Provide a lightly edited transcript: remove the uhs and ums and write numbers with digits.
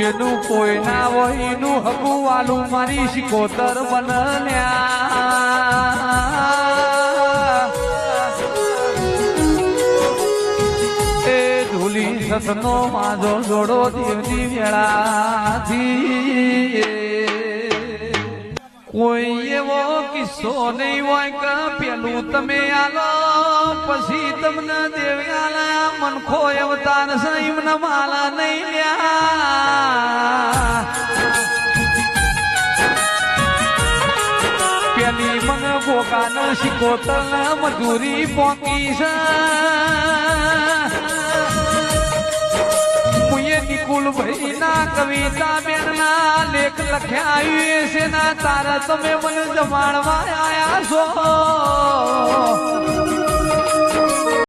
એનું કોઈ ના હોય એનું હગું વાલું મારી શિકોતર બનલ્યા એ ધૂલી સતનો માજો જોડો દેવની વેળાથી કોઈ એવો કિસ્સો નહીં હોય કે પેલું તમે આલો પછી તમને દેવ્યાલા મનખો અવતાર સહીમ ન માલા નહીં લ્યા પેલી મન ભોગાનો શિકોતર મજૂરી પોકી છે નિકુલ ભાઈ ના કવિતા બેન ના લેખ લખ્યા છે ના તારા તમે મને જમાડવા આયા છો